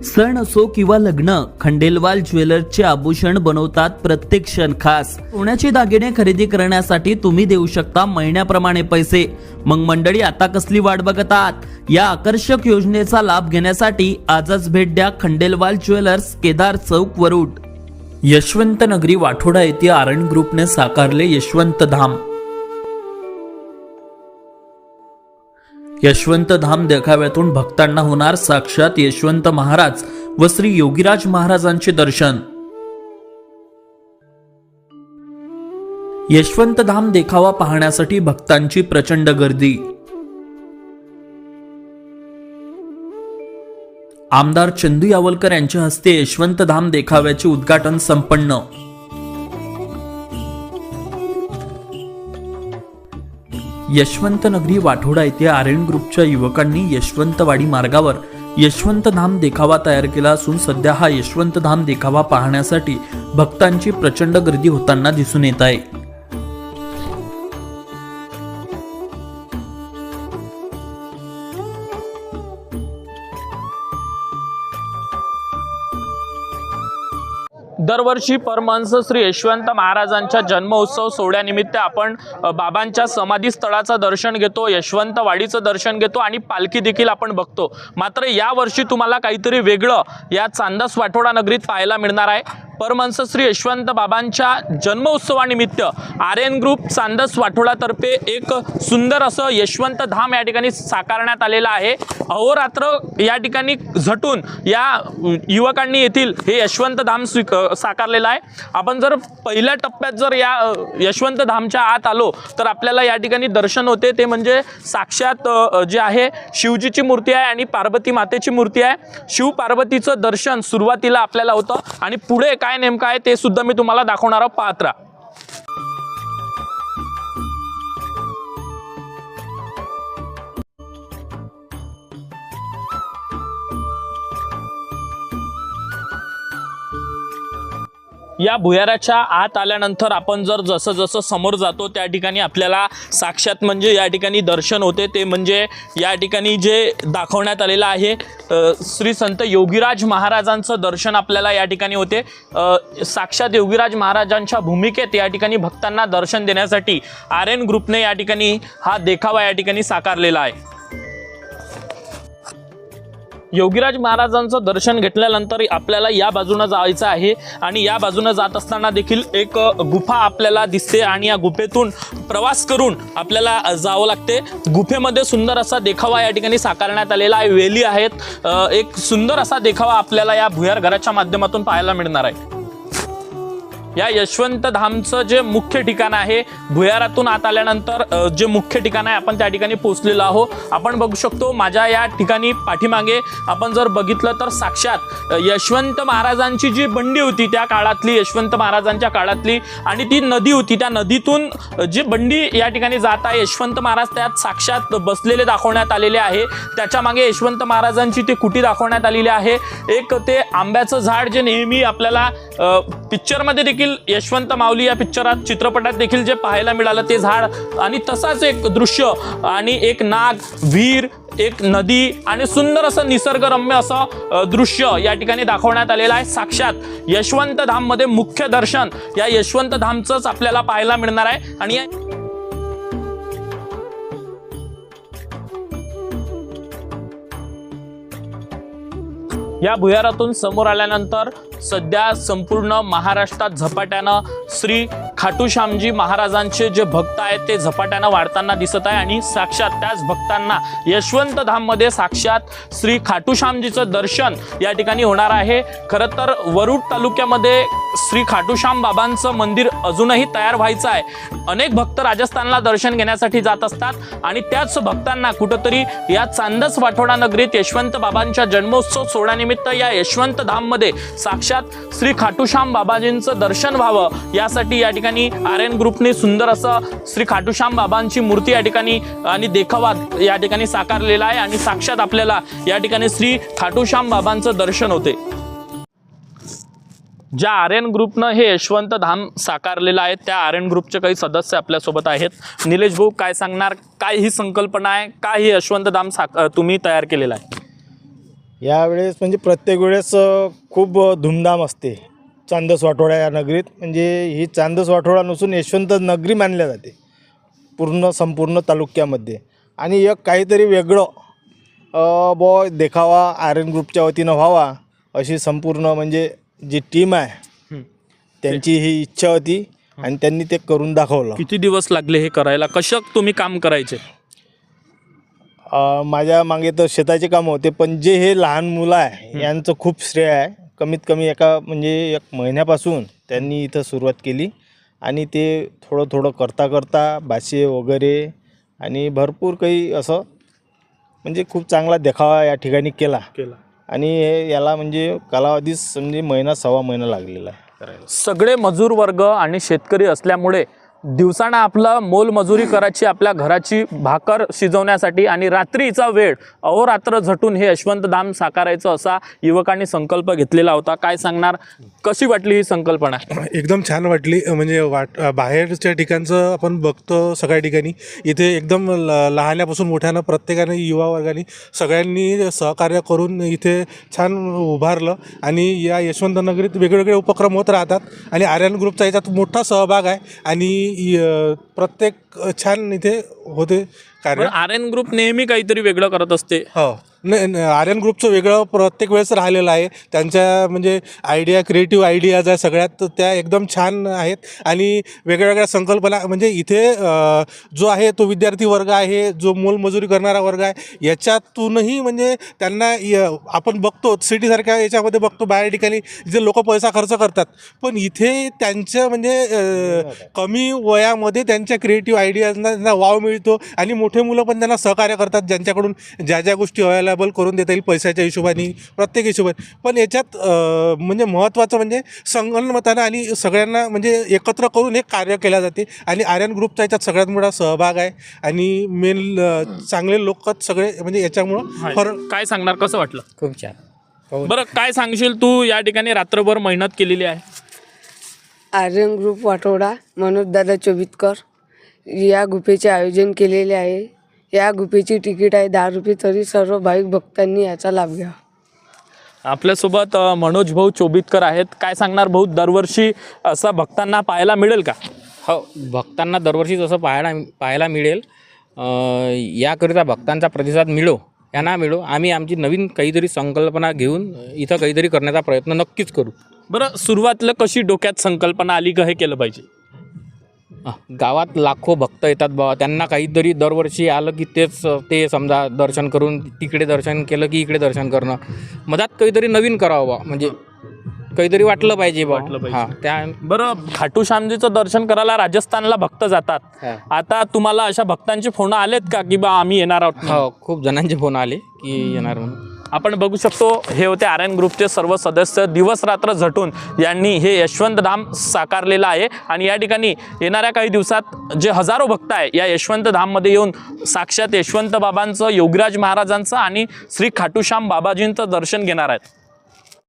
सण असो किंवा लग्न, खंडेलवाल ज्वेलर्सचे आभूषण बनवतात प्रत्येक क्षण खास. सोन्याचे दागिने खरेदी करण्यासाठी तुम्ही देऊ शकता महिन्याप्रमाणे पैसे. मग मंडळी, आता कसली वाट बघत आहात? या आकर्षक योजनेचा लाभ घेण्यासाठी आजच भेट द्या खंडेलवाल ज्वेलर्स, केदार चौक, वरुड. यशवंत नगरी वाठोडा येथे आरण ग्रुपने साकारले यशवंत धाम. यशवंत धाम देखाव्यातून भक्तांना होणार साक्षात यशवंत महाराज व श्री योगीराज महाराजांचे दर्शन. यशवंत धाम देखावा पाहण्यासाठी भक्तांची प्रचंड गर्दी. आमदार चंदू यावलकर यांच्या हस्ते यशवंत धाम देखाव्याचे उद्घाटन संपन्न. यशवंत नगरी वाठोडा येथे आर्यन ग्रुपच्या युवकांनी यशवंतवाडी मार्गावर यशवंत धाम देखावा तयार केला असून सध्या हा यशवंत धाम देखावा पाहण्यासाठी भक्तांची प्रचंड गर्दी होताना दिसून येत आहे. दरवर्षी परमहंस श्री यशवंत महाराजांच्या जन्मोत्सव सोहळ्यानिमित्त आपण बाबांच्या समाधी स्थळाचं दर्शन घेतो, यशवंतवाडीचं दर्शन घेतो आणि पालखी देखील आपण बघतो. मात्र यावर्षी तुम्हाला काहीतरी वेगळं या चांदस वाठोडा नगरीत पाहायला मिळणार आहे. परमहंस श्री यशवंत बाबांच्या जन्मोत्सवानिमित्त आर्यन ग्रुप चांदस वाठोडातर्फे एक सुंदर असं यशवंत धाम या ठिकाणी साकारण्यात आलेलं आहे. अहोरात्र या ठिकाणी झटून या युवकांनी येथील हे यशवंत धाम साकारलेलं आहे. आपण जर पहिल्या टप्प्यात जर या यशवंत धामच्या आत आलो तर आपल्याला या ठिकाणी दर्शन होते. ते म्हणजे साक्षात जे आहे शिवजीची मूर्ती आहे आणि पार्वती मातेची मूर्ती आहे. शिव पार्वतीचं दर्शन सुरुवातीला आपल्याला होतं आणि पुढे काय नेमकं आहे ते सुद्धा मी तुम्हाला दाखवणार आहे. पाहत राहा. या भुयाराच्या आत आल्यानंतर आपण जर जसं जसं समोर जातो त्या ठिकाणी आपल्याला साक्षात म्हणजे या ठिकाणी दर्शन होते. ते म्हणजे या ठिकाणी जे दाखवण्यात आलेलं आहे श्री संत योगीराज महाराजांचं दर्शन आपल्याला या ठिकाणी होते. साक्षात योगीराज महाराजांच्या भूमिकेत या ठिकाणी भक्तांना दर्शन देण्यासाठी आर्यन ग्रुपने या ठिकाणी हा देखावा या ठिकाणी साकारलेला आहे. योगीराज महाराजांचं दर्शन घेतल्यानंतर आपल्याला या बाजूने जायचं आहे आणि या बाजूने जात असताना देखील एक गुफा आपल्याला दिसते आणि या गुफेतून प्रवास करून आपल्याला जावं लागते. गुफेमध्ये सुंदर असा देखावा या ठिकाणी साकारण्यात आलेला आहे. वेली आहेत. एक सुंदर असा देखावा आपल्याला या भुयार घराच्या माध्यमातून पाहायला मिळणार आहे. या यशवंत धामचं जे मुख्य ठिकाण आहे, भुयारातून आत आल्यानंतर जे मुख्य ठिकाण आहे आपण त्या ठिकाणी पोहोचलेलो आहोत. आपण बघू शकतो माझ्या या ठिकाणी पाठीमागे आपण जर बघितलं तर साक्षात यशवंत महाराजांची जी बंडी होती त्या काळातली, यशवंत महाराजांच्या काळातली, आणि ती नदी होती. त्या नदीतून जी बंडी या ठिकाणी जात आहे, यशवंत महाराज त्यात साक्षात बसलेले दाखवण्यात आलेले आहे. त्याच्या मागे यशवंत महाराजांची ती कुटी दाखवण्यात आलेली आहे. एक ते आंब्याचं झाड जे नेहमी आपल्याला पिक्चरमध्ये देखील यशवंत माऊली या पिक्चरात चित्रपटात देखील जे पाहायला मिळालं ते झाड, आणि तसाच एक दृश्य आणि एक नाग, विहीर, एक नदी आणि सुंदर असं निसर्गरम्य असं दृश्य या ठिकाणी दाखवण्यात आलेलं आहे. साक्षात यशवंत धाम मध्ये मुख्य दर्शन या यशवंत धामचंच आपल्याला पाहायला मिळणार आहे. आणि या भुयारातून समोर आल्यानंतर सध्या संपूर्ण महाराष्ट्रात झपाट्यानं श्री खाटूश्यामजी महाराजांचे जे भक्त आहेत ते झपाट्यानं वाढताना दिसत आहे. आणि साक्षात त्याच भक्तांना यशवंत धाममध्ये साक्षात श्री खाटूश्यामजीचं दर्शन या ठिकाणी होणार आहे. खरं तर वरुड तालुक्यामध्ये श्री खाटूश्याम बाबांचं मंदिर अजूनही तयार व्हायचं आहे. अनेक भक्त राजस्थानला दर्शन घेण्यासाठी जात असतात आणि त्याच भक्तांना कुठंतरी या चांदस वाठोडा नगरीत यशवंत बाबांच्या जन्मोत्सव सोहळ्यानिमित्त या यशवंत धाममध्ये साक्षात श्री खाटूश्याम बाबाजींचं दर्शन व्हावं यासाठी या ठिकाणी आर्यन ग्रुपने सुंदर असं श्री खाटूश्याम बाबांची मूर्ती या ठिकाणी आणि देखावा या ठिकाणी साकारलेला आहे. आणि साक्षात आपल्याला या ठिकाणी श्री खाटूश्याम बाबांचं दर्शन होते. ज्या आर्यन ग्रुपनं हे यशवंत धाम साकारलेलं आहे त्या आर्यन ग्रुपचे काही सदस्य आपल्यासोबत आहेत. निलेश भाऊ, काय सांगणार? काय ही संकल्पना आहे? काय हे यशवंत धाम तुम्ही तयार केलेलं आहे? यावेळेस म्हणजे प्रत्येक वेळेस खूप धूमधाम असते चांदस वाठोडा या नगरीत. म्हणजे ही चांदस वाठोडा नसून यशवंत नगरी मानल्या जाते संपूर्ण तालुक्यामध्ये. आणि एक काहीतरी वेगळं देखावा आर्यन ग्रुपच्या वतीनं व्हावा अशी संपूर्ण म्हणजे जी टीम आहे त्यांची ही इच्छा होती आणि त्यांनी ते करून दाखवलं. किती दिवस लागले हे करायला? कशा तुम्ही काम करायचे? माझ्या मागे तर शेताचे काम होते, पण जे हे लहान मुलं आहे यांचं खूप श्रेय आहे. कमीत कमी एक महिन्यापासून त्यांनी इथं सुरुवात केली आणि ते थोडं करता करता भाषे वगैरे आणि भरपूर काही असं म्हणजे खूप चांगला देखावा या ठिकाणी केला. आणि याला म्हणजे कालावधीच म्हणजे महिना सव्वा महिना लागलेला आहे. सगळे मजूर वर्ग आणि शेतकरी असल्यामुळे दिवसाना आपला मोलमजुरी करायची, आपल्या घराची भाकर शिजवण्यासाठी आणि रात्रीचा वेळ अहोरात्र झटून हे यशवंत धाम साकारायचं असा युवकांनी संकल्प घेतलेला होता. काय सांगणार, कशी वाटली ही संकल्पना? एकदम छान वाटली. म्हणजे बाहेरच्या ठिकाणचं आपण बघतो सगळ्या ठिकाणी, इथे एकदम लहानापासून मोठ्यानं प्रत्येकाने युवा वर्गाने सगळ्यांनी सहकार्य करून इथे छान उभारलं. आणि या यशवंत नगरीत वेगवेगळे उपक्रम होत राहतात आणि आर्यन ग्रुपचा याच्यात मोठा सहभाग आहे आणि प्रत्येक छान इथे होते कार्य. आर्यन ग्रुप नेहमी काहीतरी वेगळं करत असते. हो, नाही आर्यन ग्रुपचं वेगळं प्रत्येक वेळेस राहिलेलं आहे. त्यांच्या म्हणजे क्रिएटिव्ह आयडियाज आहे सगळ्यात, त्या एकदम छान आहेत. आणि वेगळ्या संकल्पना म्हणजे इथे जो आहे तो विद्यार्थी वर्ग आहे, जो मोलमजुरी करणारा वर्ग आहे, याच्यातूनही म्हणजे त्यांना आपण बघतो सिटीसारख्या याच्यामध्ये बघतो बाहेर ठिकाणी जे लोक पैसा खर्च करतात, पण इथे त्यांच्या म्हणजे कमी वयामध्ये त्यांच्या क्रिएटिव्ह आयडियाजना त्यांना वाव मिळतो आणि मोठे मुलं पण त्यांना सहकार्य करतात, ज्यांच्याकडून ज्या गोष्टी व्हायला करून देता येईल पैशाच्या हिशोबाने, प्रत्येक हिशोबाने. पण याच्यात म्हणजे महत्त्वाचं म्हणजे संगनमतानं आणि सगळ्यांना म्हणजे एकत्र करून एक कार्य केलं जाते. आणि आर्यन ग्रुपचा याच्यात सगळ्यात मोठा सहभाग आहे आणि मेन चांगले लोक सगळे म्हणजे याच्यामुळं फरक. काय सांगणार, कसं वाटलं? खूप छान. बरं, काय सांगशील तू? या ठिकाणी रात्रभर मेहनत केलेली आहे. आर्यन ग्रुप वाठोडा मनोजदादा चोबितकर या गुफेचे आयोजन केलेले आहे. या गुफेची तिकीट आहे 10 रुपये, तरी सर्व भाविक भक्तांनी याचा लाभ घ्यावा. आपल्यासोबत मनोज भाऊ चोबितकर आहेत. काय सांगणार भाऊ, दरवर्षी असं भक्तांना पाहायला मिळेल का? हो, भक्तांना दरवर्षीच असं पाहायला मिळेल. याकरिता भक्तांचा प्रतिसाद मिळो या ना मिळो, आम्ही आमची नवीन काहीतरी संकल्पना घेऊन इथं काहीतरी करण्याचा प्रयत्न नक्कीच करू. बरं, सुरुवातीला कशी डोक्यात संकल्पना आली का हे केलं पाहिजे? गावात लाखो भक्त येतात बाबा, त्यांना काहीतरी दरवर्षी आलं की ते समजा दर्शन करून तिकडे दर्शन केलं की इकडे दर्शन करणं, मधात काहीतरी नवीन करावं बा, म्हणजे काहीतरी वाटलं पाहिजे बा. हां, त्या बरं, खाटू श्यामजीचं दर्शन करायला राजस्थानला भक्त जातात. आता तुम्हाला अशा भक्तांचे फोन आलेत का की बा आम्ही येणार आहोत? हो, खूप जणांचे फोन आले की येणार म्हणून. आपण बघू शकतो, हे होते आर्यन ग्रुपचे सर्व सदस्य. दिवस रात्र झटून यांनी हे यशवंत धाम साकारलेलं आहे. आणि या ठिकाणी येणाऱ्या काही दिवसात जे हजारो भक्त आहे या यशवंत धाममध्ये येऊन साक्षात यशवंत बाबांचं, योगीराज महाराजांचं आणि श्री खाटूश्याम बाबाजींचं दर्शन घेणार आहेत.